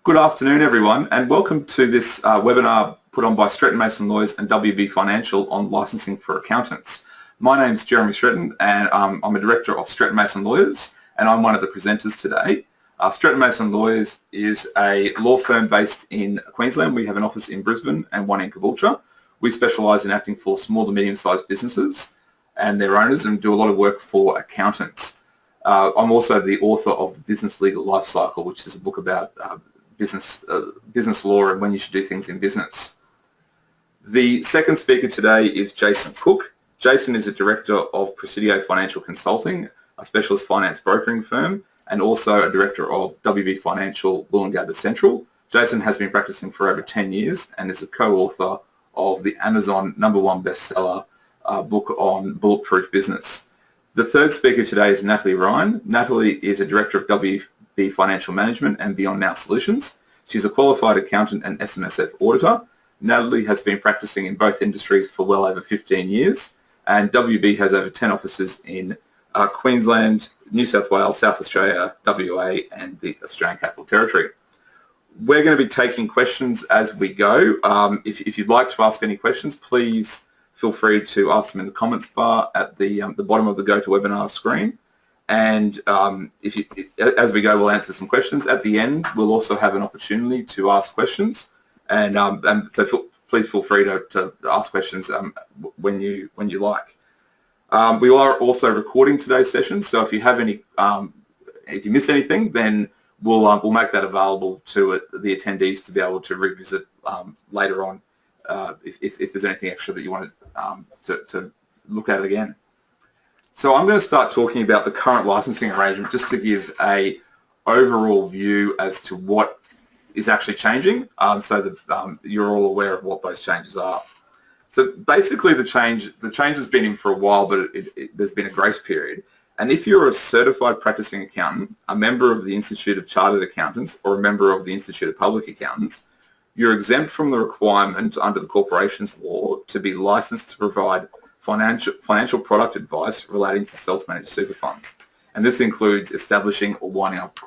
Good afternoon, everyone, and welcome to this webinar put on by Stretton Mason Lawyers and WV Financial on licensing for accountants. My name's Jeremy Stretton, and I'm a director of Stretton Mason Lawyers, and I'm one of the presenters today. Stretton Mason Lawyers is a law firm based in Queensland. We have an office in Brisbane and one in Caboolture. We specialise in acting for small to medium-sized businesses and their owners, and do a lot of work for accountants. I'm also the author of The Business Legal Life Cycle, which is a book about business law and when you should do things in business. The second speaker today is Jason Cook. Jason is a director of Presidio Financial Consulting, a specialist finance brokering firm, and also a director of WV Financial Wollongabba Central. Jason has been practicing for over 10 years and is a co-author of the Amazon #1 bestseller book on bulletproof business. The third speaker today is Natalie Ryan. Natalie is a director of WV Financial Management and Beyond Now Solutions. She's a qualified accountant and SMSF auditor. Natalie has been practicing in both industries for well over 15 years, and WB has over 10 offices in Queensland, New South Wales, South Australia, WA, and the Australian Capital Territory. We're going to be taking questions as we go. If you'd like to ask any questions, please feel free to ask them in the comments bar at the bottom of the GoToWebinar screen. And as we go, we'll answer some questions. At the end, we'll also have an opportunity to ask questions, and so please feel free to ask questions when you like. We are also recording today's session, so if you have any, if you miss anything, then we'll make that available to the attendees to be able to revisit later on if there's anything extra that you want to look at again. So I'm going to start talking about the current licensing arrangement just to give a overall view as to what is actually changing, so that you're all aware of what those changes are. So basically the change has been in for a while, but there's been a grace period. And if you're a certified practicing accountant, a member of the Institute of Chartered Accountants, or a member of the Institute of Public Accountants, you're exempt from the requirement under the Corporations Law to be licensed to provide financial product advice relating to self-managed super funds. And this includes establishing or winding up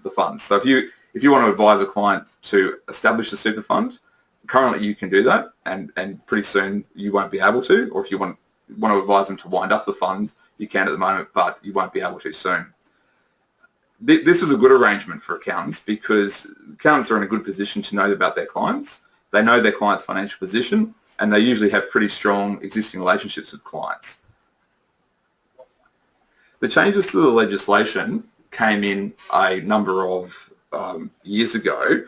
the funds. So if you want to advise a client to establish a super fund, currently you can do that, and pretty soon you won't be able to. Or if you want to advise them to wind up the fund, you can at the moment, but you won't be able to soon. This was a good arrangement for accountants because accountants are in a good position to know about their clients. They know their client's financial position, and they usually have pretty strong existing relationships with clients. The changes to the legislation came in a number of years ago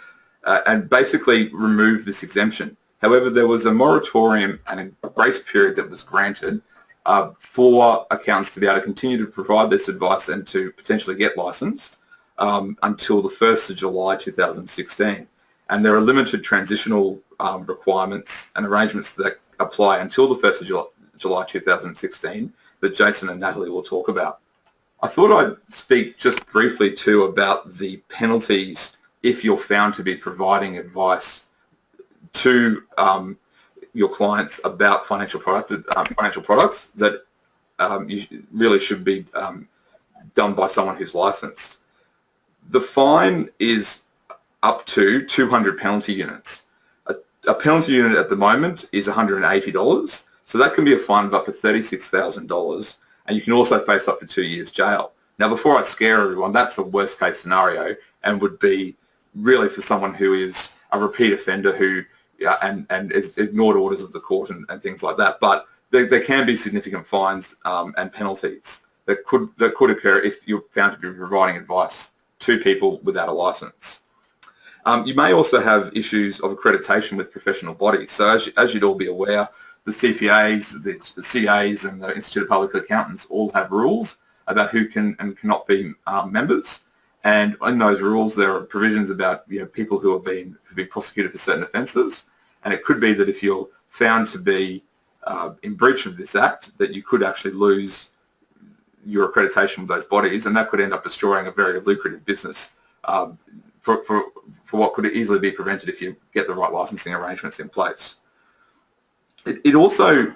and basically removed this exemption. However, there was a moratorium and a grace period that was granted for accountants to be able to continue to provide this advice and to potentially get licensed until the 1st of July 2016. And there are limited transitional requirements and arrangements that apply until the 1st of July 2016 that Jason and Natalie will talk about. I thought I'd speak just briefly too about the penalties if you're found to be providing advice to your clients about financial products that you really should be done by someone who's licensed. The fine is up to 200 penalty units. A penalty unit at the moment is $180, so that can be a fine of up to $36,000, and you can also face up to 2 years jail. Now, before I scare everyone, that's the worst case scenario and would be really for someone who is a repeat offender who and has ignored orders of the court and things like that. But there can be significant fines and penalties that could occur if you're found to be providing advice to people without a license. You may also have issues of accreditation with professional bodies. So as you'd all be aware, the CPAs, the CAs and the Institute of Public Accountants all have rules about who can and cannot be members. And in those rules, there are provisions about people who have been prosecuted for certain offences. And it could be that if you're found to be in breach of this act, that you could actually lose your accreditation with those bodies, and that could end up destroying a very lucrative business for what could easily be prevented if you get the right licensing arrangements in place. It also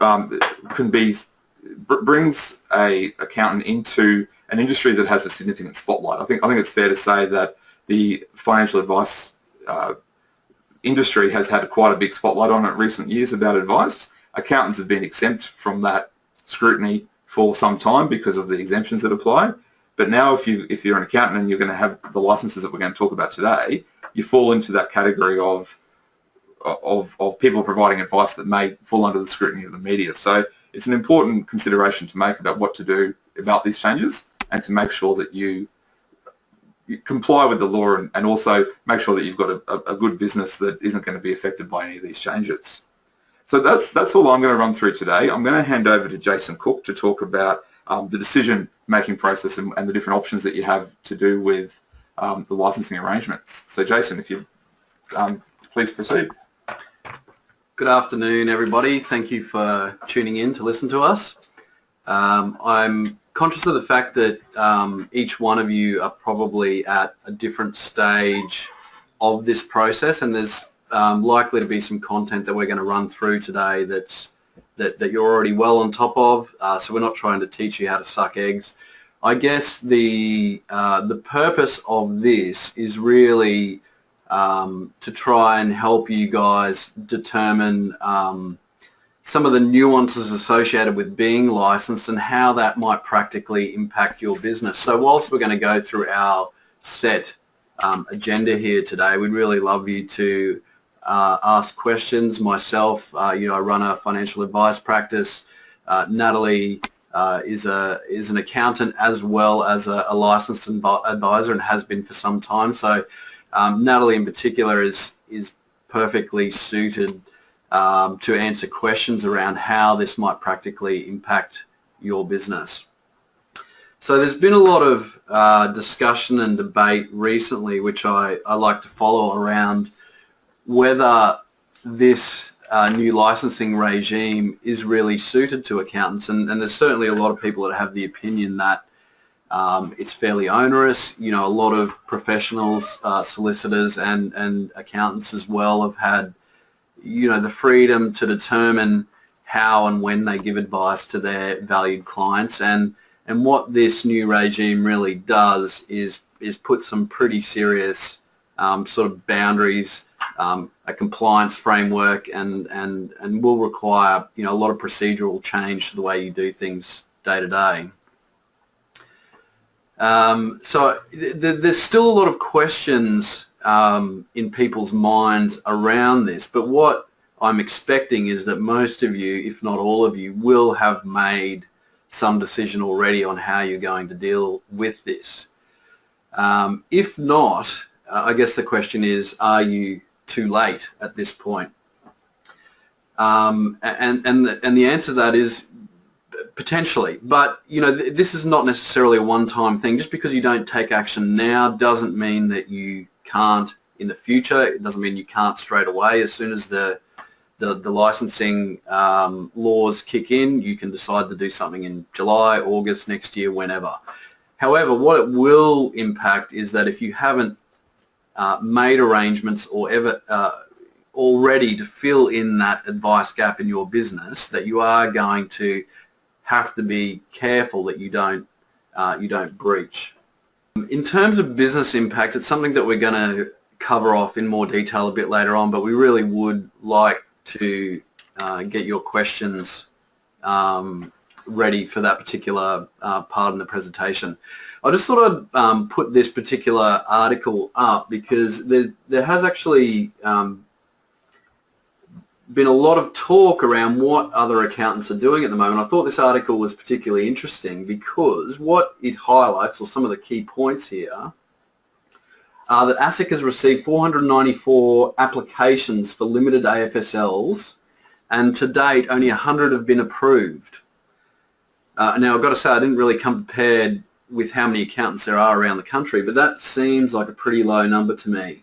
brings an accountant into an industry that has a significant spotlight. I think it's fair to say that the financial advice industry has had quite a big spotlight on it in recent years about advice. Accountants have been exempt from that scrutiny for some time because of the exemptions that apply. But now if you're an accountant and you're going to have the licenses that we're going to talk about today, you fall into that category of people providing advice that may fall under the scrutiny of the media. So it's an important consideration to make about what to do about these changes and to make sure that you comply with the law and also make sure that you've got a good business that isn't going to be affected by any of these changes. So that's all I'm going to run through today. I'm going to hand over to Jason Cook to talk about the decision-making process and the different options that you have to do with the licensing arrangements. So Jason, if you please proceed. Good afternoon, everybody. Thank you for tuning in to listen to us. I'm conscious of the fact that each one of you are probably at a different stage of this process, and there's likely to be some content that we're going to run through today that you're already well on top of. So we're not trying to teach you how to suck eggs. I guess the purpose of this is really to try and help you guys determine some of the nuances associated with being licensed and how that might practically impact your business. So whilst we're going to go through our set agenda here today, we'd really love you to ask questions. Myself, I run a financial advice practice. Natalie is an accountant as well as a licensed advisor and has been for some time. So Natalie in particular is perfectly suited to answer questions around how this might practically impact your business. So there's been a lot of discussion and debate recently, which I like to follow, around whether this new licensing regime is really suited to accountants. And there's certainly a lot of people that have the opinion that it's fairly onerous. You know, a lot of professionals, solicitors and accountants as well have had, the freedom to determine how and when they give advice to their valued clients. And what this new regime really does is put some pretty serious sort of boundaries, a compliance framework, and will require, a lot of procedural change to the way you do things day to day. So there's still a lot of questions in people's minds around this, but what I'm expecting is that most of you, if not all of you, will have made some decision already on how you're going to deal with this. If not, I guess the question is, are you too late at this point? And the answer to that is potentially, but this is not necessarily a one-time thing. Just because you don't take action now doesn't mean that you can't in the future. It doesn't mean you can't straight away. As soon as the licensing laws kick in, you can decide to do something in July, August, next year, whenever. However, what it will impact is that if you haven't made arrangements or ever already to fill in that advice gap in your business, that you are going to have to be careful that you don't breach. In terms of business impact, it's something that we're going to cover off in more detail a bit later on, but we really would like to get your questions ready for that particular part in the presentation. I just thought I'd put this particular article up because there has actually been a lot of talk around what other accountants are doing at the moment. I thought this article was particularly interesting because what it highlights, or some of the key points here, are that ASIC has received 494 applications for limited AFSLs, and to date only 100 have been approved. Now I've got to say I didn't really come prepared with how many accountants there are around the country, but that seems like a pretty low number to me.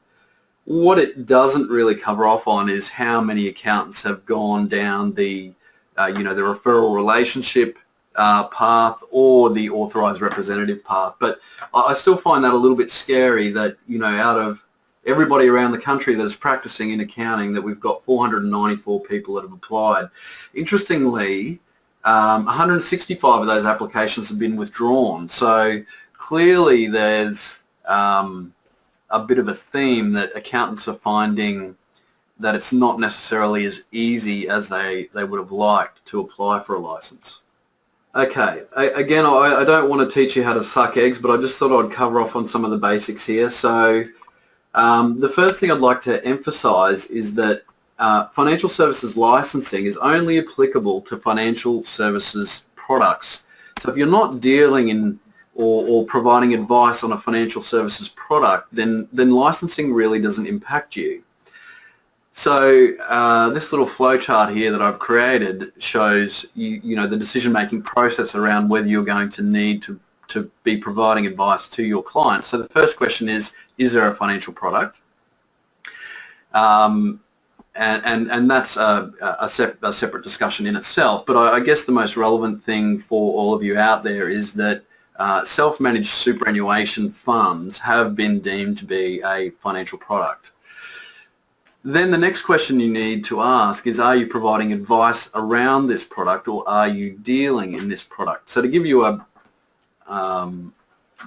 What it doesn't really cover off on is how many accountants have gone down the referral relationship path or the authorised representative path. But I still find that a little bit scary that, out of everybody around the country that is practicing in accounting, that we've got 494 people that have applied. Interestingly, 165 of those applications have been withdrawn. So clearly there's a bit of a theme that accountants are finding that it's not necessarily as easy as they would have liked to apply for a license. Okay, again, I don't want to teach you how to suck eggs, but I just thought I'd cover off on some of the basics here. So the first thing I'd like to emphasize is that financial services licensing is only applicable to financial services products. So if you're not dealing in or providing advice on a financial services product, then licensing really doesn't impact you. So this little flowchart here that I've created shows you know the decision-making process around whether you're going to need to be providing advice to your clients. So the first question is there a financial product? And that's a separate discussion in itself. But I guess the most relevant thing for all of you out there is that self-managed superannuation funds have been deemed to be a financial product. Then the next question you need to ask is, are you providing advice around this product, or are you dealing in this product? So to give you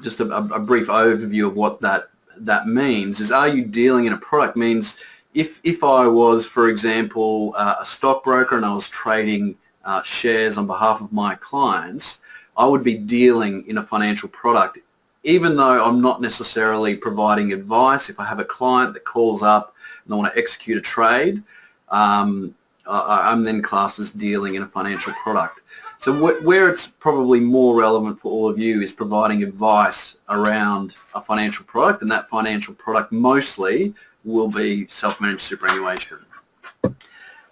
just a brief overview of what that means is, are you dealing in a product means if I was, for example, a stockbroker and I was trading shares on behalf of my clients, I would be dealing in a financial product. Even though I'm not necessarily providing advice, if I have a client that calls up and I want to execute a trade, I'm then classed as dealing in a financial product. So where it's probably more relevant for all of you is providing advice around a financial product, and that financial product mostly will be self-managed superannuation.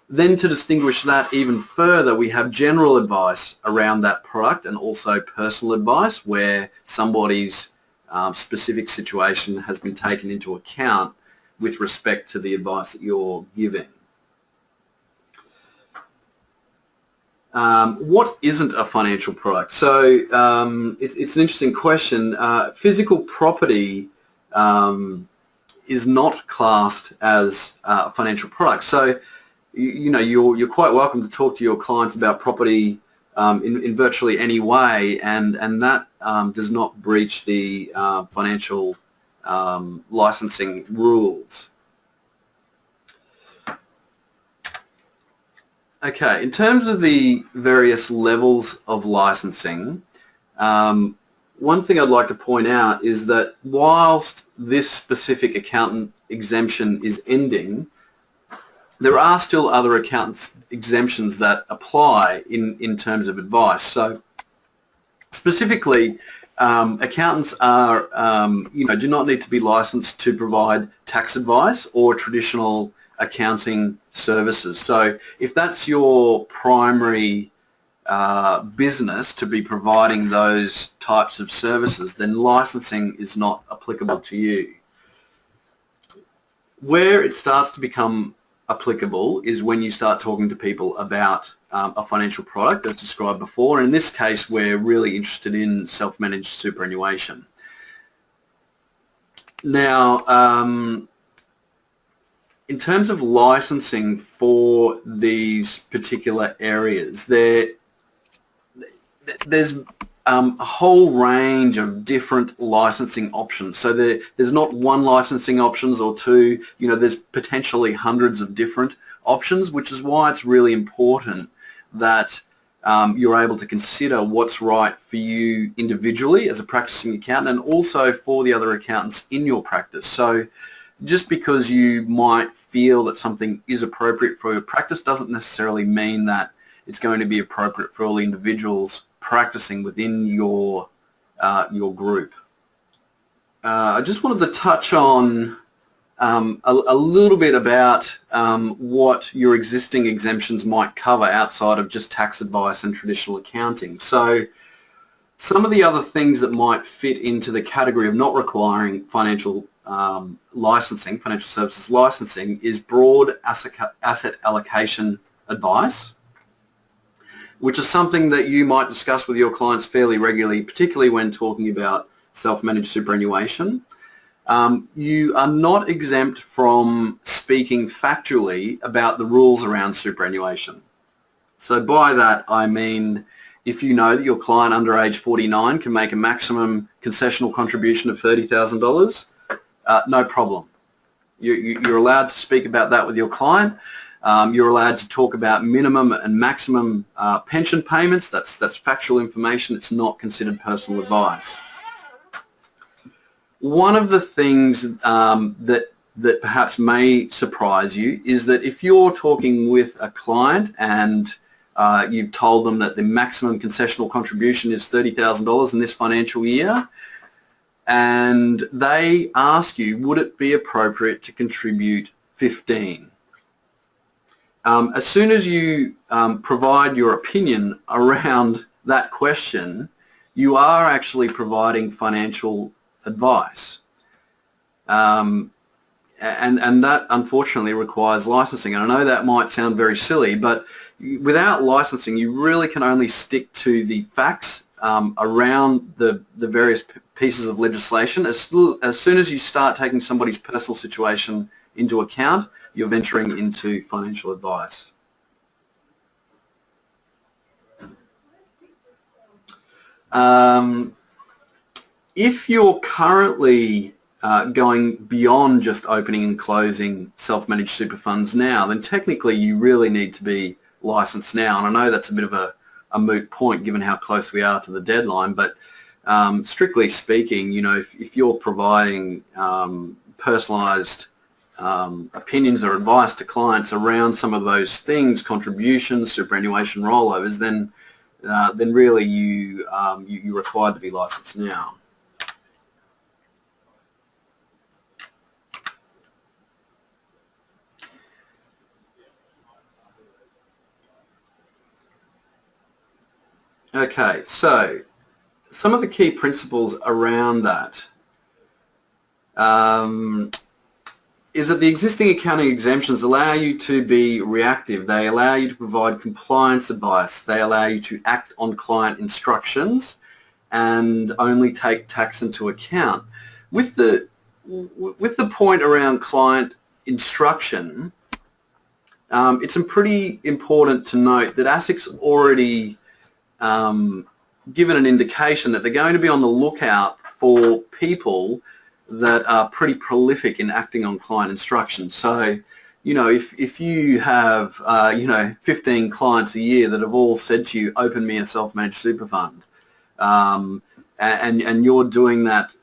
Then to distinguish that even further, we have general advice around that product and also personal advice where somebody's specific situation has been taken into account with respect to the advice that you're giving. What isn't a financial product? So it's an interesting question. Physical property is not classed as a financial product. So you know you're quite welcome to talk to your clients about property in virtually any way, and that does not breach the financial licensing rules. Okay, in terms of the various levels of licensing, one thing I'd like to point out is that whilst this specific accountant exemption is ending, there are still other accountant exemptions that apply in terms of advice. So specifically, accountants are, do not need to be licensed to provide tax advice or traditional accounting services. So if that's your primary business to be providing those types of services, then licensing is not applicable to you. Where it starts to become applicable is when you start talking to people about a financial product as described before. In this case, we're really interested in self-managed superannuation. Now, in terms of licensing for these particular areas, there's a whole range of different licensing options. So there's not one licensing options or two, there's potentially hundreds of different options, which is why it's really important that you're able to consider what's right for you individually as a practicing accountant and also for the other accountants in your practice. So just because you might feel that something is appropriate for your practice doesn't necessarily mean that it's going to be appropriate for all individuals practicing within your group. I just wanted to touch on a little bit about what your existing exemptions might cover outside of just tax advice and traditional accounting. So some of the other things that might fit into the category of not requiring financial licensing, financial services licensing, is broad asset allocation advice, which is something that you might discuss with your clients fairly regularly, particularly when talking about self-managed superannuation. You are not exempt from speaking factually about the rules around superannuation. So by that I mean, if you know that your client under age 49 can make a maximum concessional contribution of $30,000, no problem. You're allowed to speak about that with your client. You're allowed to talk about minimum and maximum pension payments. That's factual information. It's not considered personal advice. One of the things that perhaps may surprise you is that if you're talking with a client and you've told them that the maximum concessional contribution is $30,000 in this financial year, and they ask you, would it be appropriate to contribute 15? As soon as you provide your opinion around that question, you are actually providing financial advice. And that unfortunately requires licensing. And I know that might sound very silly, but without licensing you really can only stick to the facts around the various pieces of legislation. As soon as you start taking somebody's personal situation into account, you're venturing into financial advice. If you're currently going beyond just opening and closing self-managed super funds now, then technically you really need to be licensed now. And I know that's a bit of a moot point given how close we are to the deadline, but strictly speaking, you know, if you're providing personalised opinions or advice to clients around some of those things, contributions, superannuation rollovers, then really you're required to be licensed now. Okay, so some of the key principles around that is that the existing accounting exemptions allow you to be reactive. They allow you to provide compliance advice. They allow you to act on client instructions and only take tax into account. With the point around client instruction, it's pretty important to note that ASIC's already given an indication that they're going to be on the lookout for people that are pretty prolific in acting on client instructions. So, you know, if you have, 15 clients a year that have all said to you, open me a self-managed super fund, and you're doing that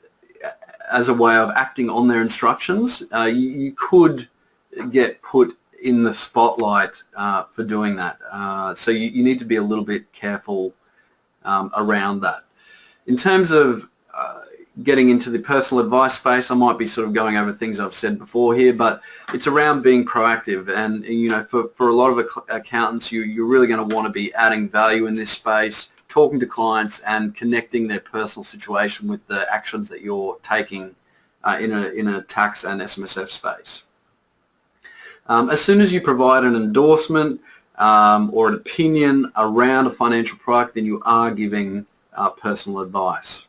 as a way of acting on their instructions, you could get put in the spotlight for doing that. So you need to be a little bit careful around that. In terms of getting into the personal advice space, I might be sort of going over things I've said before here, but it's around being proactive. And you know, for a lot of accountants, you're really going to want to be adding value in this space, talking to clients and connecting their personal situation with the actions that you're taking in a tax and SMSF space. As soon as you provide an endorsement or an opinion around a financial product, then you are giving personal advice.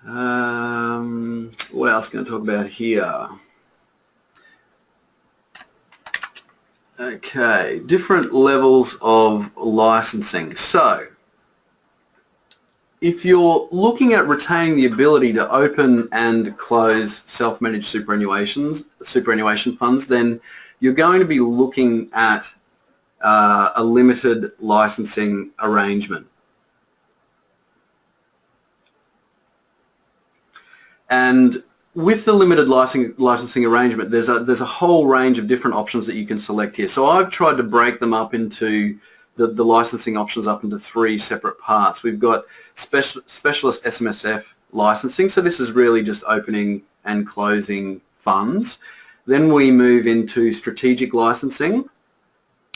What else can I talk about here? Okay, different levels of licensing. So, if you're looking at retaining the ability to open and close self-managed superannuation funds, then you're going to be looking at a limited licensing arrangement. And with the limited licensing arrangement, there's a whole range of different options that you can select here. So I've tried to break them up into the licensing options up into 3 separate parts. We've got specialist SMSF licensing. So this is really just opening and closing funds. Then we move into strategic licensing,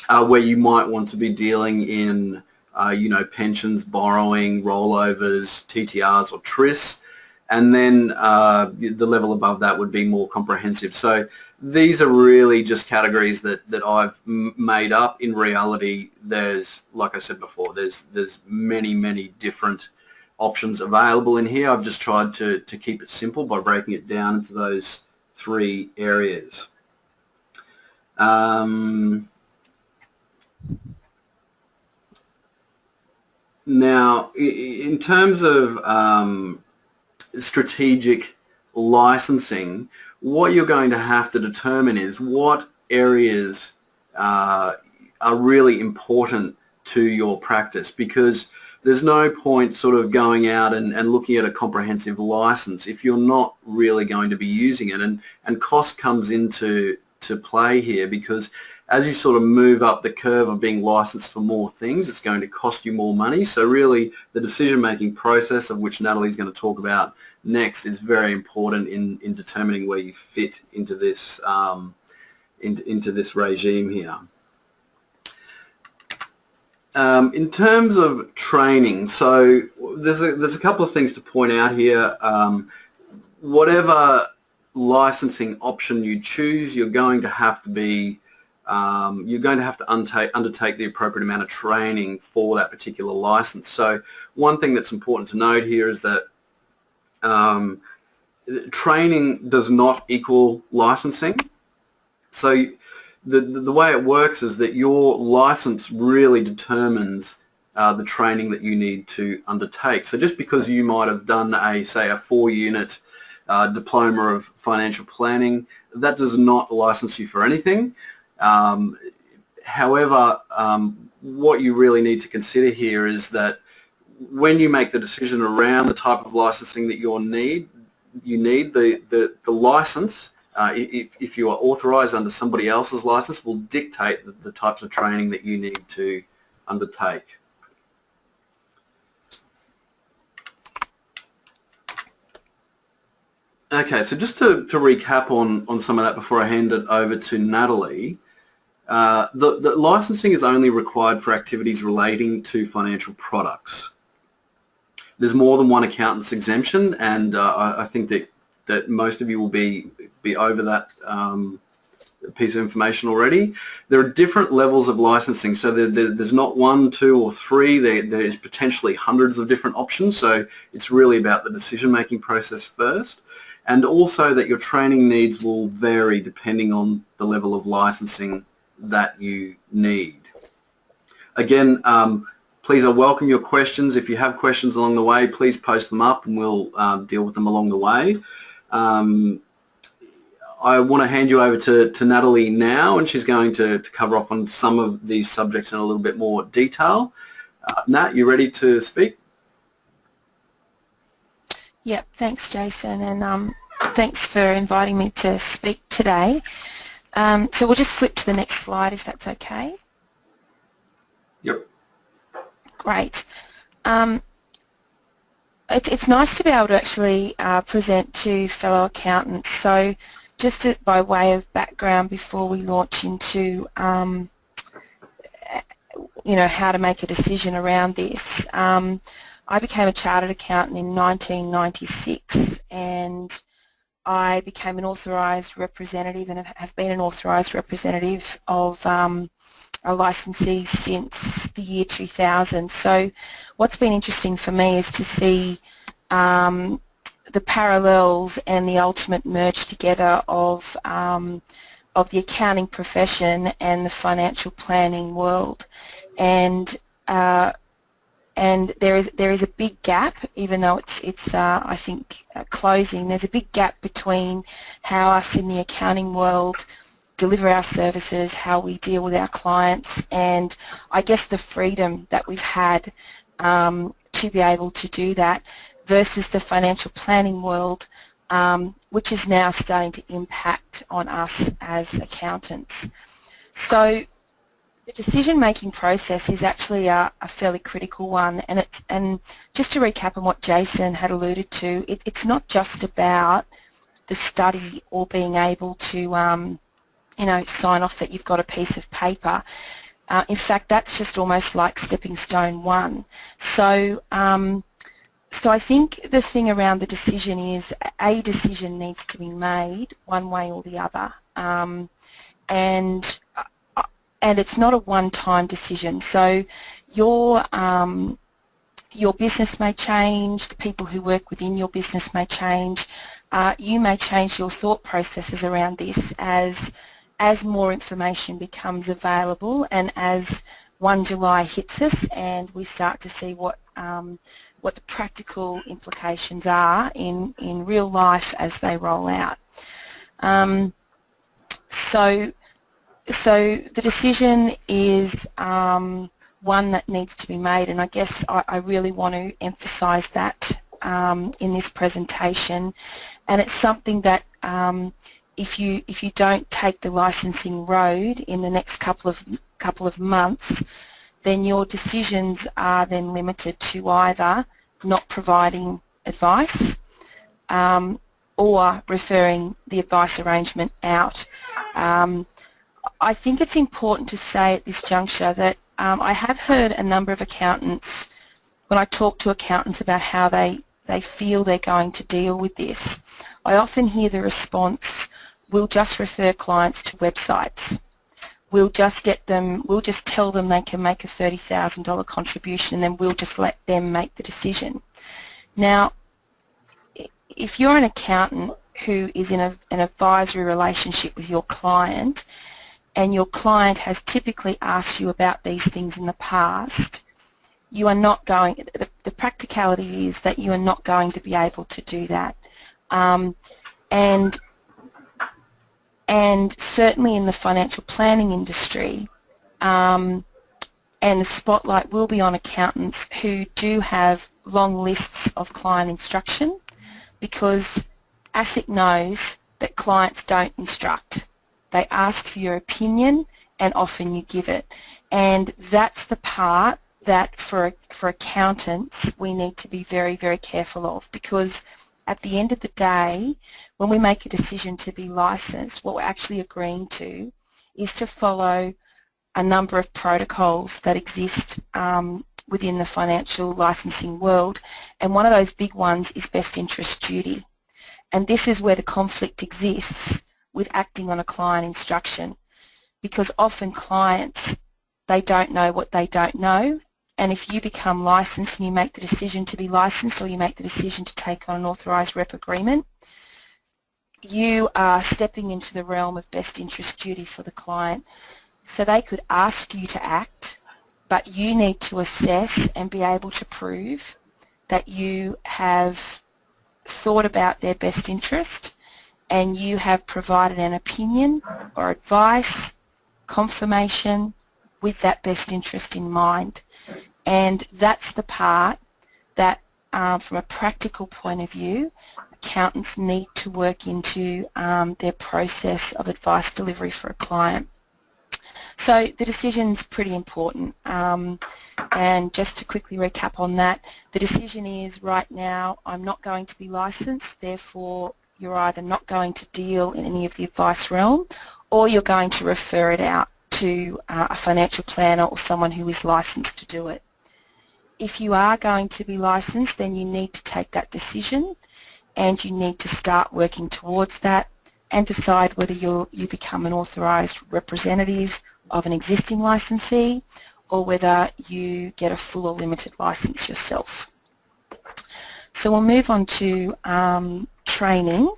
where you might want to be dealing in, pensions, borrowing, rollovers, TTRs or TRIS. And then the level above that would be more comprehensive. So these are really just categories that I've made up. In reality, there's, like I said before, there's many different options available in here. I've just tried to keep it simple by breaking it down into those 3 areas. Now, in terms of strategic licensing, what you're going to have to determine is what areas are really important to your practice, because there's no point sort of going out and looking at a comprehensive license if you're not really going to be using it. And cost comes into play here, because as you sort of move up the curve of being licensed for more things, it's going to cost you more money. So really the decision-making process, of which Natalie's going to talk about next, is very important in determining where you fit into this into this regime here. In terms of training, so there's a couple of things to point out here. Whatever licensing option you choose, you're going to have to undertake the appropriate amount of training for that particular license. So one thing that's important to note here is that training does not equal licensing. So the way it works is that your license really determines the training that you need to undertake. So just because you might have done say a 4-unit diploma of financial planning, that does not license you for anything. However, what you really need to consider here is that when you make the decision around the type of licensing that you need the license, if you are authorised under somebody else's license, will dictate the types of training that you need to undertake. Okay, so just to recap on some of that before I hand it over to Natalie, the licensing is only required for activities relating to financial products. There's more than one accountant's exemption, and I think that most of you will be over that piece of information already. There are different levels of licensing, so there's not 1, 2 or 3, there's potentially hundreds of different options, so it's really about the decision-making process first, and also that your training needs will vary depending on the level of licensing that you need. Again, please, I welcome your questions. If you have questions along the way, please post them up and we'll deal with them along the way. I want to hand you over to Natalie now, and she's going to cover off on some of these subjects in a little bit more detail. Nat, you ready to speak? Yep, thanks Jason, and thanks for inviting me to speak today. So we'll just flip to the next slide if that's okay. Yep. Great. It's nice to be able to actually present to fellow accountants. So just by way of background before we launch into how to make a decision around this, I became a chartered accountant in 1996, and I became an authorised representative and have been an authorised representative of a licensee since the year 2000. So what's been interesting for me is to see the parallels and the ultimate merge together of the accounting profession and the financial planning world. And there is a big gap, even though it's I think closing. There's a big gap between how us in the accounting world deliver our services, how we deal with our clients, and I guess the freedom that we've had to be able to do that versus the financial planning world, which is now starting to impact on us as accountants. So the decision-making process is actually a fairly critical one, and just to recap on what Jason had alluded to, it's not just about the study or being able to sign off that you've got a piece of paper. In fact, that's just almost like stepping stone one. So I think the thing around the decision is a decision needs to be made one way or the other, and it's not a one-time decision. So your business may change, the people who work within your business may change, you may change your thought processes around this as more information becomes available, and as 1 July hits us and we start to see what the practical implications are in real life as they roll out. So the decision is one that needs to be made, and I guess I really want to emphasise that in this presentation. And it's something that if you don't take the licensing road in the next couple of months, then your decisions are then limited to either not providing advice or referring the advice arrangement out. I think it's important to say at this juncture that I have heard a number of accountants, when I talk to accountants about how they feel they're going to deal with this, I often hear the response, we'll just refer clients to websites. We'll just tell them they can make a $30,000 contribution and then we'll just let them make the decision. Now, if you're an accountant who is in an advisory relationship with your client and your client has typically asked you about these things in the past, you are not going, the practicality is that you are not going to be able to do that. And certainly in the financial planning industry, and the spotlight will be on accountants who do have long lists of client instruction, because ASIC knows that clients don't instruct. They ask for your opinion and often you give it. And that's the part that for accountants we need to be very, very careful of, because at the end of the day, when we make a decision to be licensed, what we're actually agreeing to is to follow a number of protocols that exist within the financial licensing world, and one of those big ones is best interest duty. And this is where the conflict exists with acting on a client instruction, because often clients, they don't know what they don't know, and if you become licensed and you make the decision to be licensed, or you make the decision to take on an authorised rep agreement, you are stepping into the realm of best interest duty for the client. So they could ask you to act, but you need to assess and be able to prove that you have thought about their best interest and you have provided an opinion or advice, confirmation with that best interest in mind. And that's the part that from a practical point of view, accountants need to work into their process of advice delivery for a client. So the decision's pretty important, and just to quickly recap on that, the decision is right now I'm not going to be licensed, therefore you're either not going to deal in any of the advice realm or you're going to refer it out to a financial planner or someone who is licensed to do it. If you are going to be licensed, then you need to take that decision and you need to start working towards that and decide whether you become an authorised representative of an existing licensee or whether you get a full or limited licence yourself. So we'll move on to training.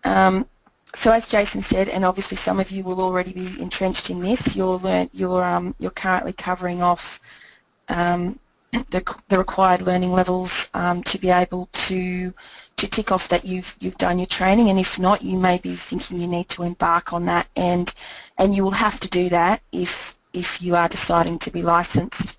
So as Jason said, and obviously some of you will already be entrenched in this, you're currently covering off the required learning levels to be able to tick off that you've done your training, and if not, you may be thinking you need to embark on that, and you will have to do that if you are deciding to be licensed.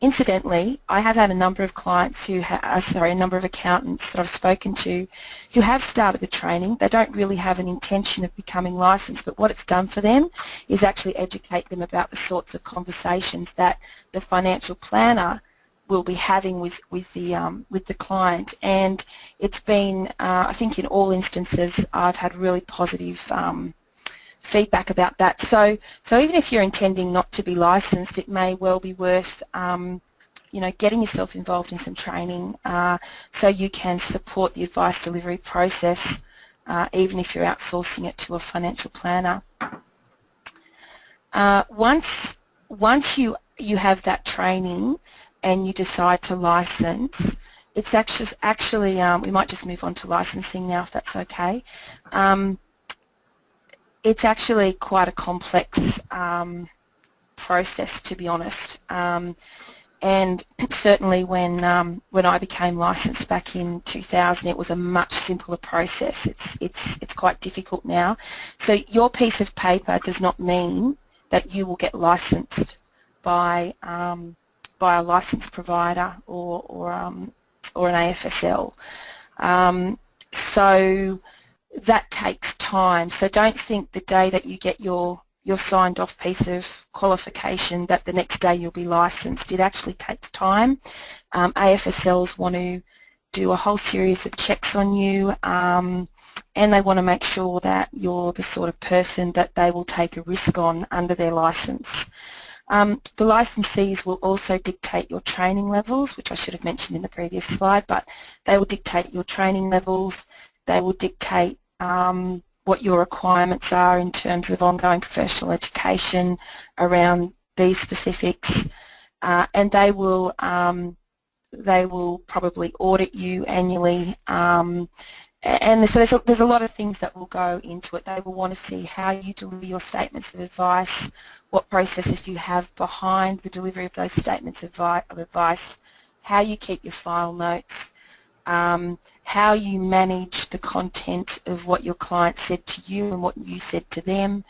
Incidentally, I have had a number of clients a number of accountants that I've spoken to who have started the training. They don't really have an intention of becoming licensed, but what it's done for them is actually educate them about the sorts of conversations that the financial planner will be having with the client, and it's been I think in all instances I've had really positive feedback about that. So even if you're intending not to be licensed, it may well be worth getting yourself involved in some training so you can support the advice delivery process even if you're outsourcing it to a financial planner. Once you have that training and you decide to license, it's actually we might just move on to licensing now if that's okay. It's actually quite a complex process, to be honest. And certainly when I became licensed back in 2000, it was a much simpler process. It's quite difficult now. So your piece of paper does not mean that you will get licensed by a license provider or an AFSL. So that takes time. So don't think the day that you get your signed off piece of qualification that the next day you'll be licensed. It actually takes time. AFSLs want to do a whole series of checks on you, and they want to make sure that you're the sort of person that they will take a risk on under their license. The licensees will also dictate your training levels, which I should have mentioned in the previous slide, but they will dictate your training levels. They will dictate what your requirements are in terms of ongoing professional education around these specifics, and they will probably audit you annually, and so there's a lot of things that will go into it. They will want to see how you deliver your statements of advice, what processes you have behind the delivery of those statements of advice, how you keep your file notes, how you manage the content of what your client said to you and what you said to them,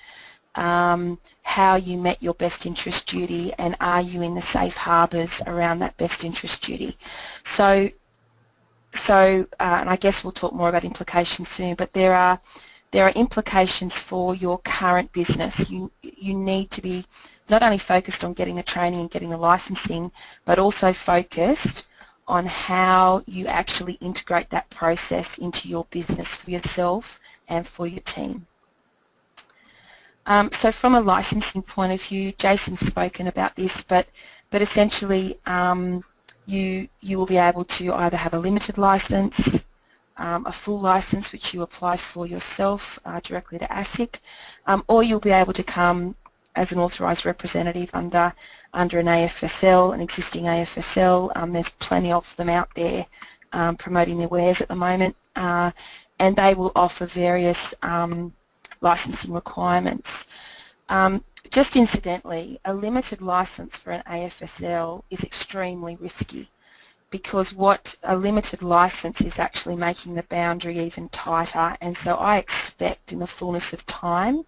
how you met your best interest duty, and are you in the safe harbours around that best interest duty. So and I guess we'll talk more about implications soon, but there are implications for your current business. You need to be not only focused on getting the training and getting the licensing, but also focused on how you actually integrate that process into your business for yourself and for your team. So from a licensing point of view, Jason's spoken about this, but essentially you will be able to either have a limited license, a full license which you apply for yourself directly to ASIC, or you'll be able to come as an authorised representative under an AFSL, an existing AFSL. There's plenty of them out there promoting their wares at the moment, and they will offer various licensing requirements. Just incidentally, a limited license for an AFSL is extremely risky, because what a limited license is actually making the boundary even tighter, and so I expect in the fullness of time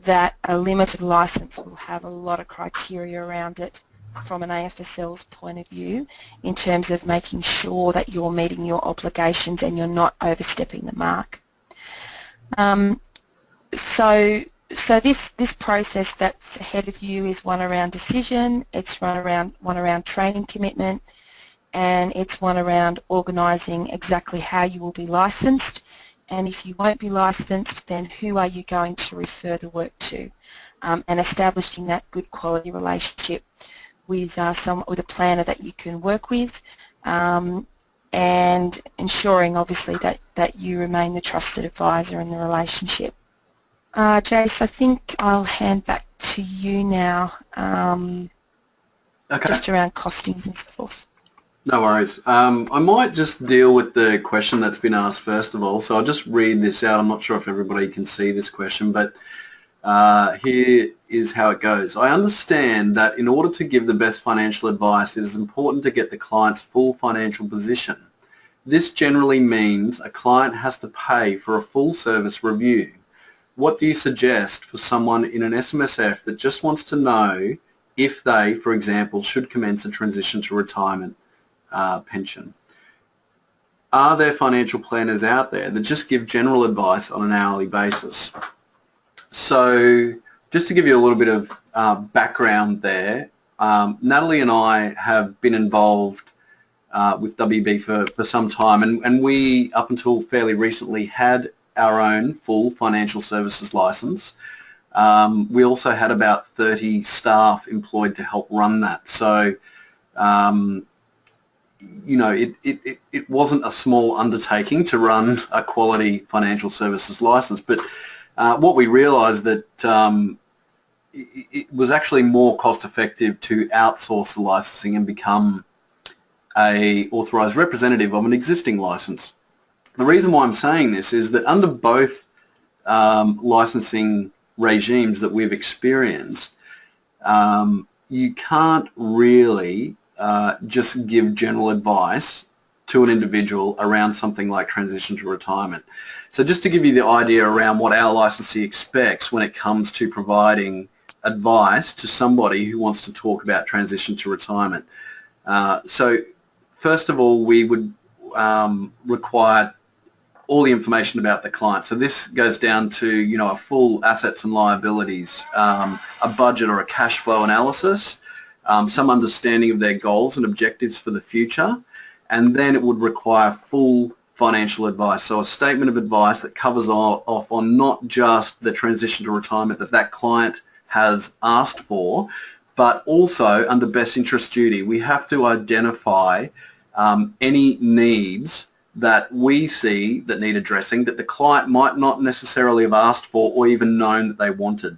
that a limited license will have a lot of criteria around it from an AFSL's point of view in terms of making sure that you're meeting your obligations and you're not overstepping the mark. So this process that's ahead of you is one around decision, it's one around training commitment, and it's one around organising exactly how you will be licensed. And if you won't be licensed, then who are you going to refer the work to? And establishing that good quality relationship with a planner that you can work with, and ensuring obviously that you remain the trusted advisor in the relationship. Jace, I think I'll hand back to you now, Okay. just around costings and so forth. No worries. I might just deal with the question that's been asked first of all. So I'll just read this out. I'm not sure if everybody can see this question, but here is how it goes. I understand that in order to give the best financial advice, it is important to get the client's full financial position. This generally means a client has to pay for a full service review. What do you suggest for someone in an SMSF that just wants to know if they, for example, should commence a transition to retirement pension? Are there financial planners out there that just give general advice on an hourly basis? So just to give you a little bit of background there, Natalie and I have been involved with WB for some time, and we, up until fairly recently, had our own full financial services license. We also had about 30 staff employed to help run that. So you know, it wasn't a small undertaking to run a quality financial services license, but what we realised that it was actually more cost effective to outsource the licensing and become a authorised representative of an existing licence. The reason why I'm saying this is that under both licensing regimes that we've experienced, you can't really just give general advice to an individual around something like transition to retirement. So just to give you the idea around what our licensee expects when it comes to providing advice to somebody who wants to talk about transition to retirement. So first of all, we would require all the information about the client. So this goes down to, you know, a full assets and liabilities, a budget or a cash flow analysis, some understanding of their goals and objectives for the future, and then it would require full financial advice. So a statement of advice that covers off on not just the transition to retirement that client has asked for, but also under best interest duty, we have to identify any needs that we see that need addressing that the client might not necessarily have asked for or even known that they wanted.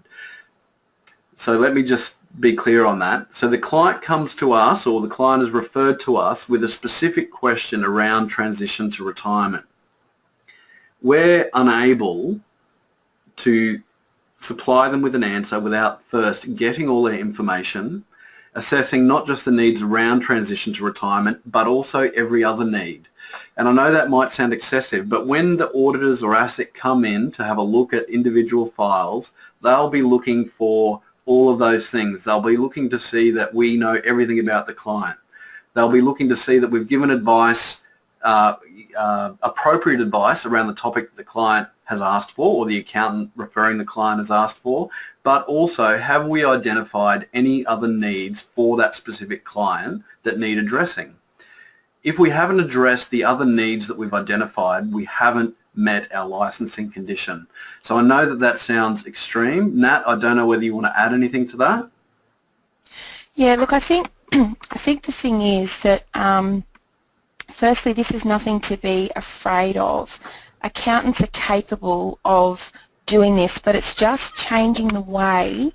So let me just be clear on that. So the client comes to us, or the client is referred to us with a specific question around transition to retirement. We're unable to supply them with an answer without first getting all their information, assessing not just the needs around transition to retirement, but also every other need. And I know that might sound excessive, but when the auditors or ASIC come in to have a look at individual files, they'll be looking for all of those things. They'll be looking to see that we know everything about the client. They'll be looking to see that we've given advice, appropriate advice around the topic that the client has asked for, or the accountant referring the client has asked for, but also have we identified any other needs for that specific client that need addressing. If we haven't addressed the other needs that we've identified, we haven't met our licensing condition. So I know that that sounds extreme. Nat, I don't know whether you want to add anything to that? Yeah, look, I think the thing is that firstly, this is nothing to be afraid of. Accountants are capable of doing this, but it's just changing the way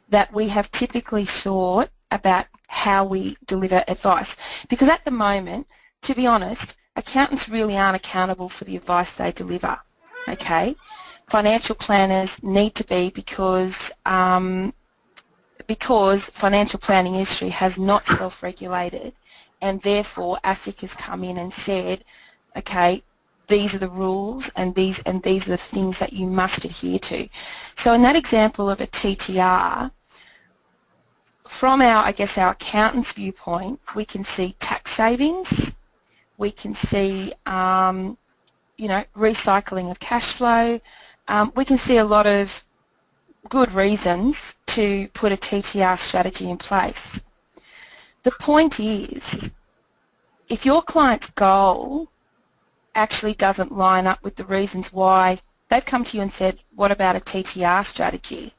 that we have typically thought about how we deliver advice. Because at the moment, to be honest, accountants really aren't accountable for the advice they deliver, okay? Financial planners need to be because financial planning industry has not self-regulated, and therefore ASIC has come in and said, okay, these are the rules and these are the things that you must adhere to. So in that example of a TTR, from our accountant's viewpoint, we can see tax savings, we can see recycling of cash flow, we can see a lot of good reasons to put a TTR strategy in place. The point is, if your client's goal actually doesn't line up with the reasons why they've come to you and said, what about a TTR strategy?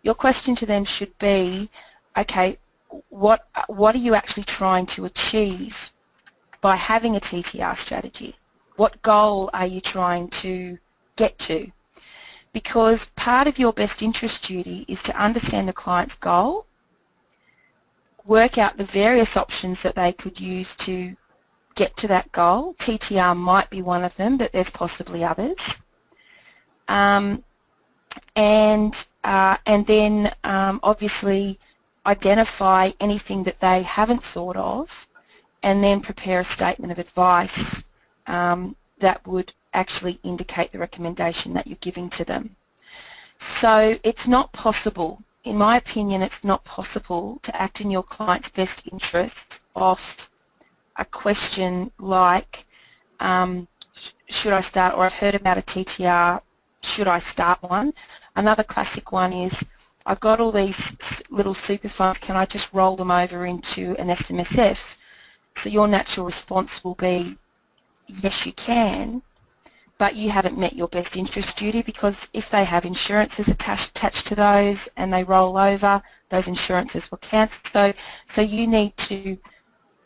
Your question to them should be, okay, what are you actually trying to achieve by having a TTR strategy? What goal are you trying to get to? Because part of your best interest duty is to understand the client's goal, work out the various options that they could use to get to that goal. TTR might be one of them, but there's possibly others. And then obviously identify anything that they haven't thought of, and then prepare a statement of advice that would actually indicate the recommendation that you're giving to them. So it's not possible, in my opinion, it's not possible to act in your client's best interest off a question like, should I start, or I've heard about a TTR, should I start one? Another classic one is, I've got all these little super funds, can I just roll them over into an SMSF? So your natural response will be, yes you can, but you haven't met your best interest duty, because if they have insurances attached to those and they roll over, those insurances will cancel. So you need to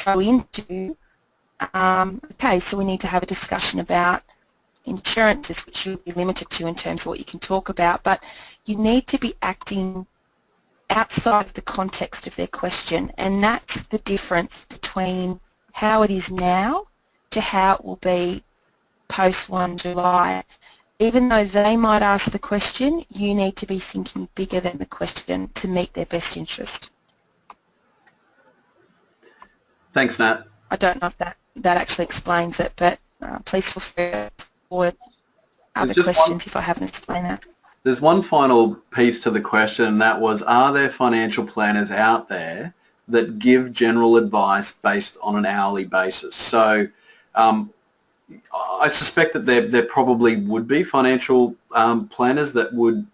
go into, okay, so we need to have a discussion about insurances, which you'll be limited to in terms of what you can talk about, but you need to be acting outside of the context of their question, and that's the difference between how it is now to how it will be post 1 July. Even though they might ask the question, you need to be thinking bigger than the question to meet their best interest. Thanks, Nat. I don't know if that actually explains it, but please feel free to forward other questions if I haven't explained that. There's one final piece to the question, and that was, are there financial planners out there that give general advice based on an hourly basis? So I suspect that there probably would be financial planners that would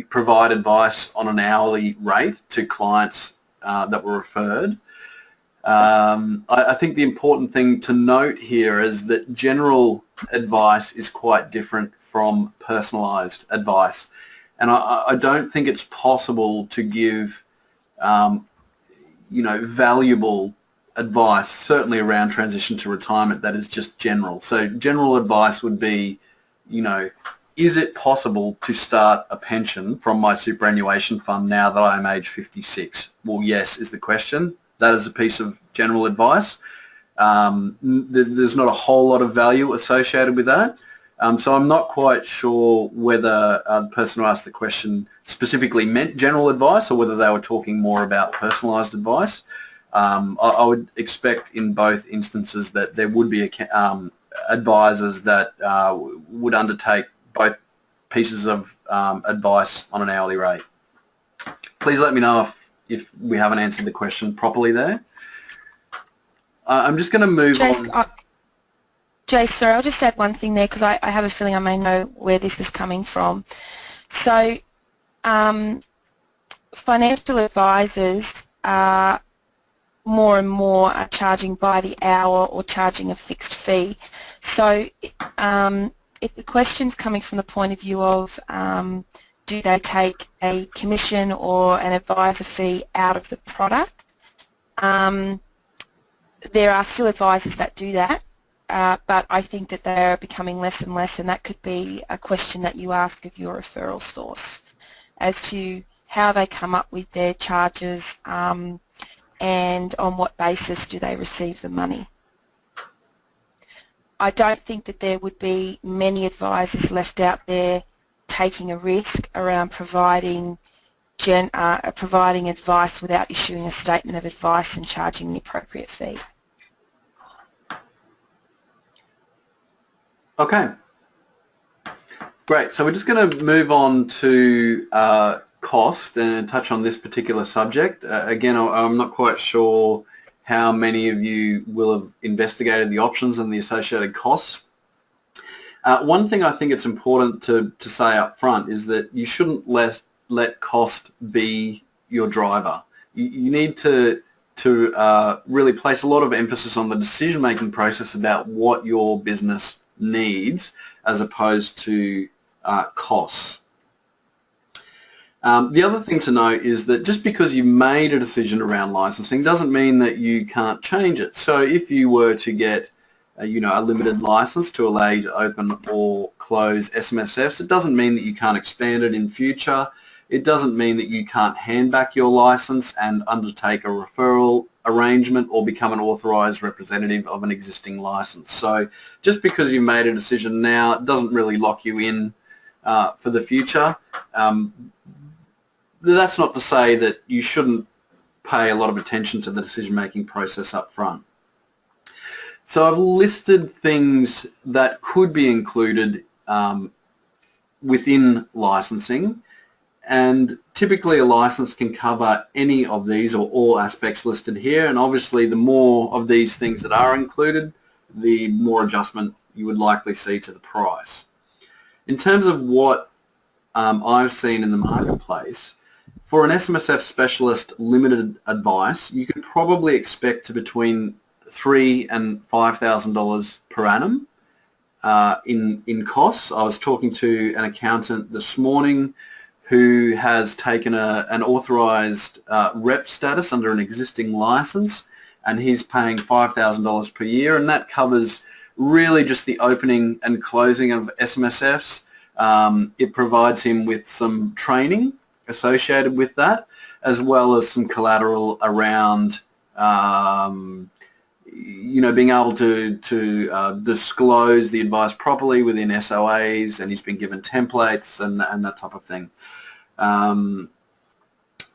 provide advice on an hourly rate to clients that were referred. I think the important thing to note here is that general advice is quite different from personalised advice, and I don't think it's possible to give valuable advice, certainly around transition to retirement, that is just general. So general advice would be, is it possible to start a pension from my superannuation fund now that I'm age 56? Well, yes, is the question. That is a piece of general advice. There's not a whole lot of value associated with that. So I'm not quite sure whether the person who asked the question specifically meant general advice or whether they were talking more about personalised advice. I would expect in both instances that there would be advisors that would undertake both pieces of advice on an hourly rate. Please let me know if we haven't answered the question properly there. I'm just going to move on. Jay, sorry, I'll just add one thing there because I have a feeling I may know where this is coming from. So financial advisors are more and more are charging by the hour or charging a fixed fee. So if the question's coming from the point of view of do they take a commission or an advisor fee out of the product, there are still advisors that do that, but I think that they are becoming less and less, and that could be a question that you ask of your referral source as to how they come up with their charges and on what basis do they receive the money. I don't think that there would be many advisors left out there taking a risk around providing advice without issuing a statement of advice and charging the appropriate fee. Okay, great. So we're just going to move on to cost and touch on this particular subject. Again, I'm not quite sure how many of you will have investigated the options and the associated costs. One thing I think it's important to say up front is that you shouldn't let cost be your driver. You need to really place a lot of emphasis on the decision-making process about what your business needs as opposed to costs. The other thing to note is that just because you made a decision around licensing doesn't mean that you can't change it. So if you were to get a limited license to allow you to open or close SMSFs, it doesn't mean that you can't expand it in future. It doesn't mean that you can't hand back your license and undertake a referral arrangement or become an authorised representative of an existing license. So just because you made a decision now, it doesn't really lock you in for the future. That's not to say that you shouldn't pay a lot of attention to the decision-making process up front. So I've listed things that could be included within licensing, and typically a license can cover any of these or all aspects listed here, and obviously the more of these things that are included, the more adjustment you would likely see to the price. In terms of what I've seen in the marketplace, for an SMSF specialist limited advice, you could probably expect to between $3,000 and $5,000 per annum in costs. I was talking to an accountant this morning who has taken an authorised rep status under an existing licence, and he's paying $5,000 per year, and that covers really just the opening and closing of SMSFs. It provides him with some training associated with that, as well as some collateral around being able to disclose the advice properly within SOAs, and he's been given templates and that type of thing.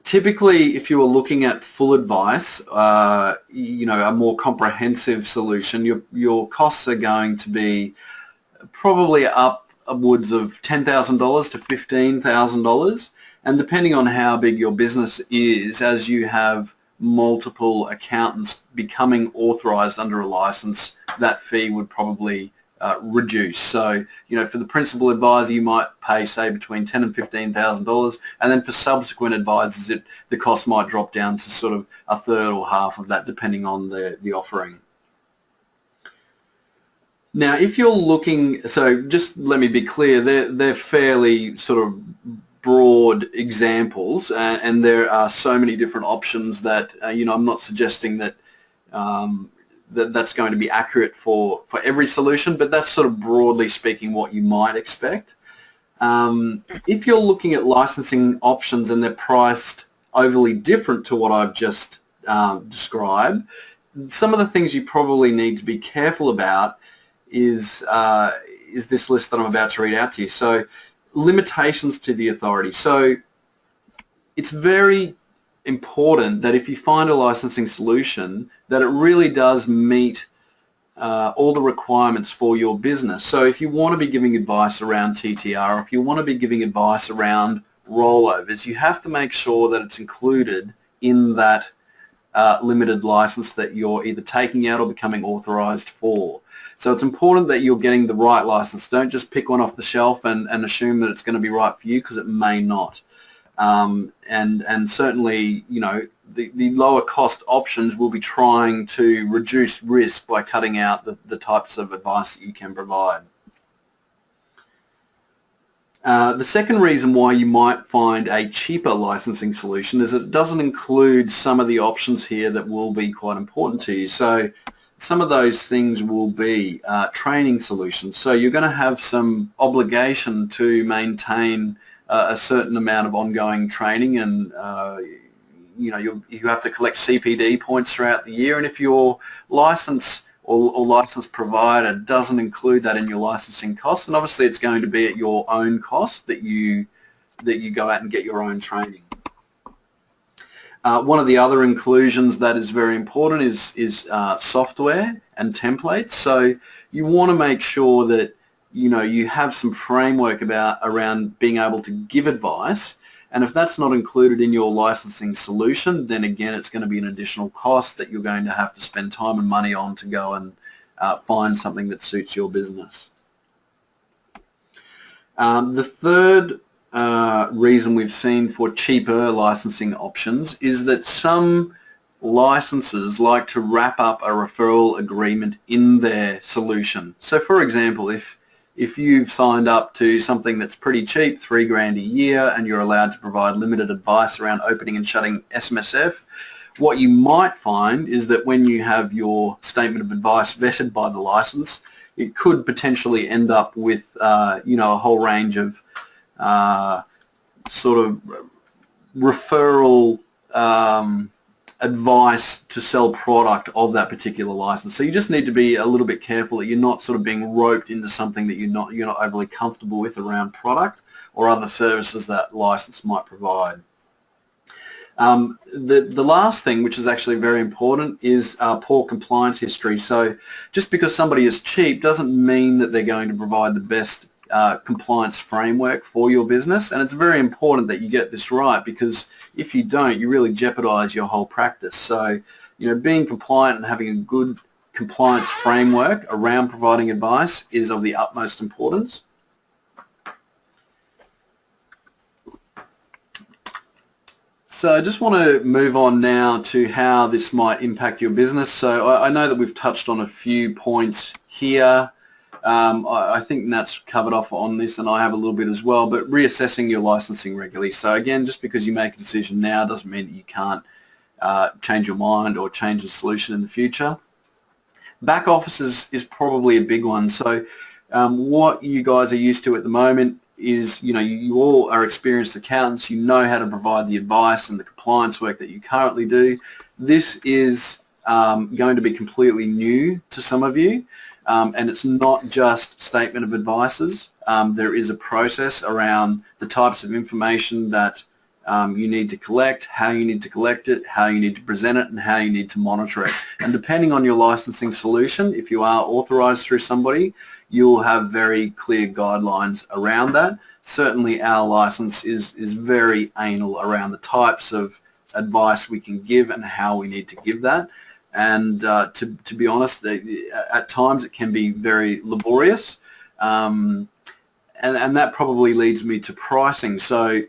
Typically, if you are looking at full advice, you know, a more comprehensive solution, your costs are going to be probably upwards of $10,000 to $15,000, and depending on how big your business is, as you have multiple accountants becoming authorised under a license, that fee would probably reduce. So, you know, for the principal advisor, you might pay, say, between $10,000 and $15,000, and then for subsequent advisors, the cost might drop down to sort of a third or half of that, depending on the offering. Now, if you're looking, so just let me be clear, they're fairly sort of broad examples, and there are so many different options that, you know, I'm not suggesting that that's going to be accurate for every solution, but that's sort of broadly speaking what you might expect. If you're looking at licensing options and they're priced overly different to what I've just described, some of the things you probably need to be careful about is this list that I'm about to read out to you. So, limitations to the authority. So it's very important that if you find a licensing solution, that it really does meet all the requirements for your business. So if you want to be giving advice around TTR, or if you want to be giving advice around rollovers, you have to make sure that it's included in that limited license that you're either taking out or becoming authorized for. So it's important that you're getting the right license. Don't just pick one off the shelf and assume that it's going to be right for you, because it may not. And certainly, you know, the lower cost options will be trying to reduce risk by cutting out the types of advice that you can provide. The second reason why you might find a cheaper licensing solution is it doesn't include some of the options here that will be quite important to you. So some of those things will be training solutions. So you're going to have some obligation to maintain a certain amount of ongoing training, and you know, you have to collect CPD points throughout the year. And if your license or license provider doesn't include that in your licensing costs, then obviously it's going to be at your own cost that you go out and get your own training. One of the other inclusions that is very important is software and templates. So you want to make sure that, you know, you have some framework around being able to give advice, and if that's not included in your licensing solution, then again it's going to be an additional cost that you're going to have to spend time and money on to go and find something that suits your business. The third reason we've seen for cheaper licensing options is that some licenses like to wrap up a referral agreement in their solution. So for example, if you've signed up to something that's pretty cheap, $3,000 a year, and you're allowed to provide limited advice around opening and shutting SMSF, what you might find is that when you have your statement of advice vetted by the license, it could potentially end up with you know, a whole range of sort of referral advice to sell product of that particular license. So you just need to be a little bit careful that you're not sort of being roped into something that you're not overly comfortable with around product or other services that license might provide. The last thing, which is actually very important, is poor compliance history. So just because somebody is cheap doesn't mean that they're going to provide the best compliance framework for your business, and it's very important that you get this right, because if you don't, you really jeopardize your whole practice. So, you know, being compliant and having a good compliance framework around providing advice is of the utmost importance. So I just want to move on now to how this might impact your business. So I know that we've touched on a few points here. I think Nat's covered off on this, and I have a little bit as well, but reassessing your licensing regularly. So again, just because you make a decision now doesn't mean that you can't change your mind or change the solution in the future. Back office is probably a big one. So what you guys are used to at the moment is, you know, you all are experienced accountants, you know how to provide the advice and the compliance work that you currently do. This is going to be completely new to some of you. And it's not just statement of advices. There is a process around the types of information that you need to collect, how you need to collect it, how you need to present it, and how you need to monitor it. And depending on your licensing solution, if you are authorized through somebody, you'll have very clear guidelines around that. Certainly our license is very anal around the types of advice we can give and how we need to give that. And to be honest, at times it can be very laborious. And that probably leads me to pricing. So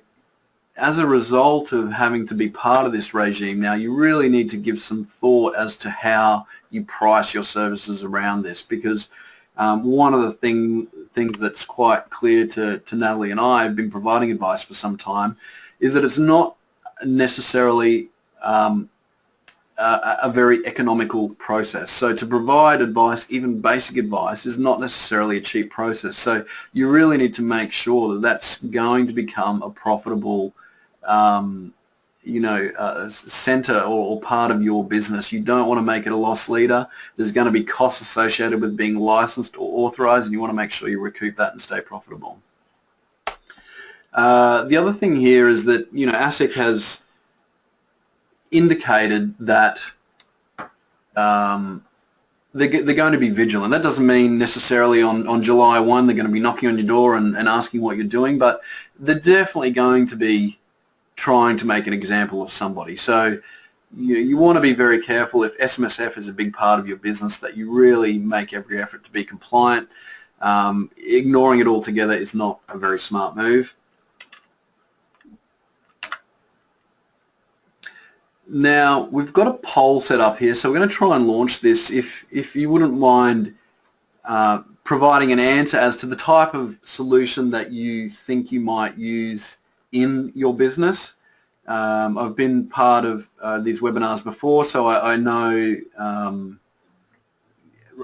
as a result of having to be part of this regime now, you really need to give some thought as to how you price your services around this, because one of the things that's quite clear to Natalie and I have been providing advice for some time is that it's not necessarily a very economical process. So to provide advice, even basic advice, is not necessarily a cheap process. So you really need to make sure that that's going to become a profitable center or part of your business. You don't want to make it a loss leader. There's going to be costs associated with being licensed or authorized, and you want to make sure you recoup that and stay profitable. The other thing here is that, ASIC has indicated that they're going to be vigilant. That doesn't mean necessarily on July 1 they're going to be knocking on your door and asking what you're doing, but they're definitely going to be trying to make an example of somebody. So you want to be very careful if SMSF is a big part of your business, that you really make every effort to be compliant. Ignoring it altogether is not a very smart move. Now, we've got a poll set up here, so we're going to try and launch this. If you wouldn't mind providing an answer as to the type of solution that you think you might use in your business. I've been part of these webinars before, so I know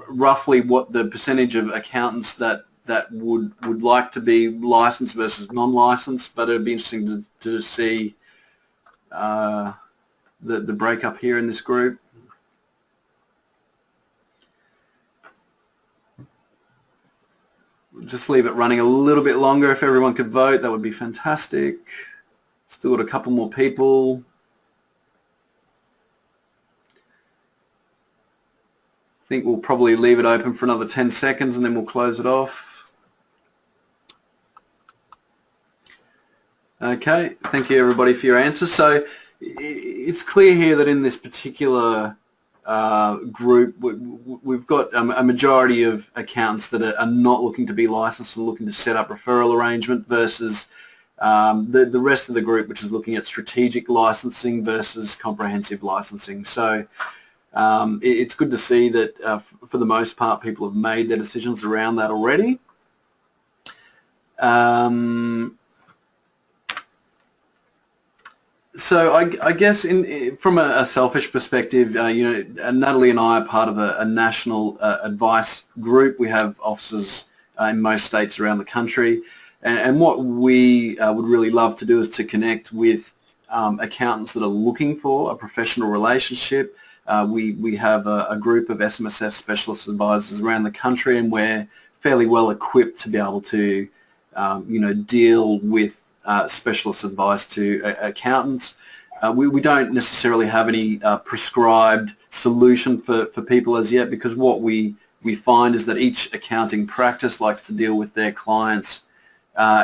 roughly what the percentage of accountants that would like to be licensed versus non-licensed, but it would be interesting to see the breakup here in this group. We'll just leave it running a little bit longer. If everyone could vote, that would be fantastic. Still got a couple more people. I think we'll probably leave it open for another 10 seconds and then we'll close it off. Okay, thank you everybody for your answers. So it's clear here that in this particular group, we've got a majority of accountants that are not looking to be licensed and looking to set up referral arrangement versus the rest of the group, which is looking at strategic licensing versus comprehensive licensing. So it's good to see that for the most part people have made their decisions around that already. So I guess from a selfish perspective, Natalie and I are part of a national advice group. We have offices in most states around the country, and what we would really love to do is to connect with accountants that are looking for a professional relationship. We have a group of SMSF specialist advisors around the country, and we're fairly well equipped to be able to deal with specialist advice to accountants. We don't necessarily have any prescribed solution for people as yet, because what we find is that each accounting practice likes to deal with their clients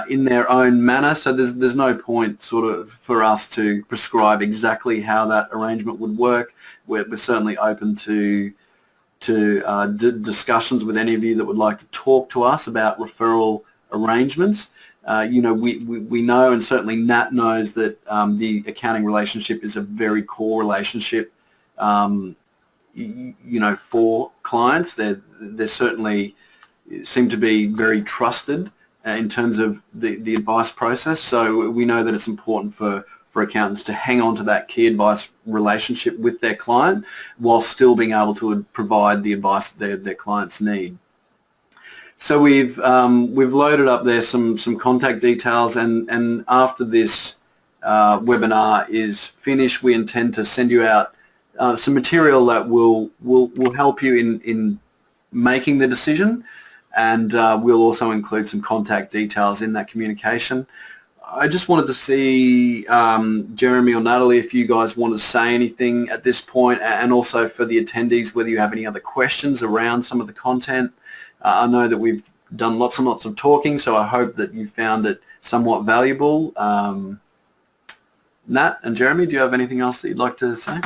in their own manner, so there's no point sort of for us to prescribe exactly how that arrangement would work. We're certainly open to discussions with any of you that would like to talk to us about referral arrangements. We know, and certainly Nat knows, that the accounting relationship is a very core relationship, for clients. They certainly seem to be very trusted in terms of the advice process. So we know that it's important for accountants to hang on to that key advice relationship with their client while still being able to provide the advice that their clients need. So we've loaded up there some contact details, and after this webinar is finished, we intend to send you out some material that will help you in making the decision, and we'll also include some contact details in that communication. I just wanted to see, Jeremy or Natalie, if you guys want to say anything at this point, and also for the attendees, whether you have any other questions around some of the content. I know that we've done lots and lots of talking, so I hope that you found it somewhat valuable. Nat and Jeremy, do you have anything else that you'd like to say?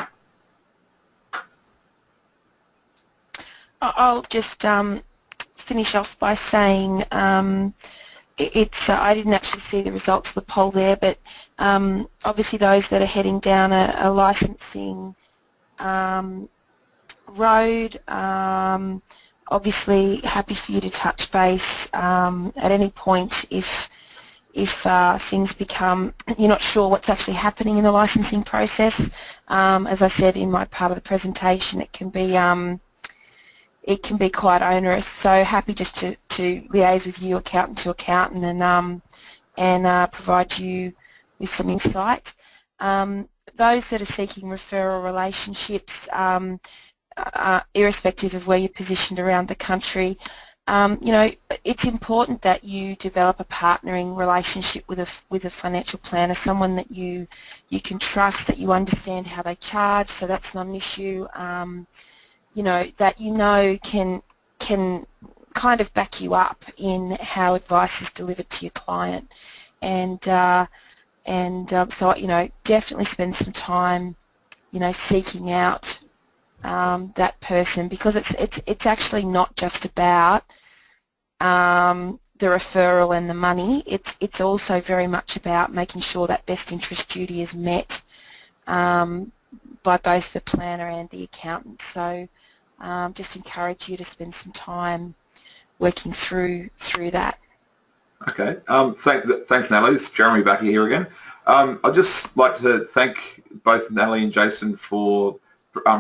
I'll just finish off by saying it's I didn't actually see the results of the poll there, but obviously those that are heading down a licensing road, obviously happy for you to touch base at any point if things become, you're not sure what's actually happening in the licensing process. As I said in my part of the presentation, it can be quite onerous, so happy just to liaise with you accountant to accountant and provide you with some insight. Those that are seeking referral relationships, irrespective of where you're positioned around the country, you know, it's important that you develop a partnering relationship with a financial planner, someone that you can trust, that you understand how they charge, so that's not an issue. You know, that you know can kind of back you up in how advice is delivered to your client, and so you know, definitely spend some time, you know, seeking out that person, because it's actually not just about the referral and the money. It's also very much about making sure that best interest duty is met by both the planner and the accountant. So just encourage you to spend some time working through that. Okay. Thanks, Natalie. It's Jeremy back here again. I'd just like to thank both Natalie and Jason for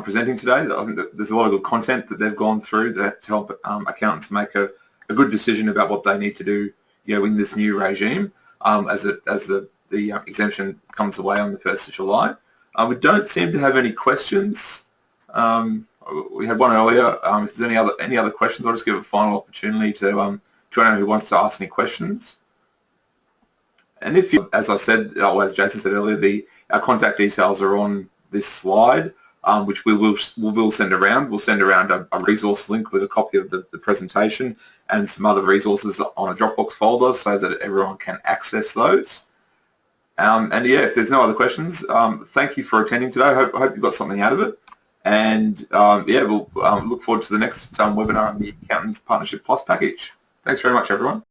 presenting today. I think that there's a lot of good content that they've gone through that to help accountants make a good decision about what they need to do, you know, in this new regime as the exemption comes away on the 1st of July. We don't seem to have any questions. We had one earlier. If there's any other questions, I'll just give a final opportunity to anyone who wants to ask any questions. And if you, as I said, or as Jason said earlier, our contact details are on this slide, which we will send around. We'll send around a resource link with a copy of the presentation and some other resources on a Dropbox folder so that everyone can access those. And yeah, if there's no other questions, thank you for attending today. I hope you got something out of it. And yeah, we'll look forward to the next webinar on the Accountants Partnership Plus package. Thanks very much, everyone.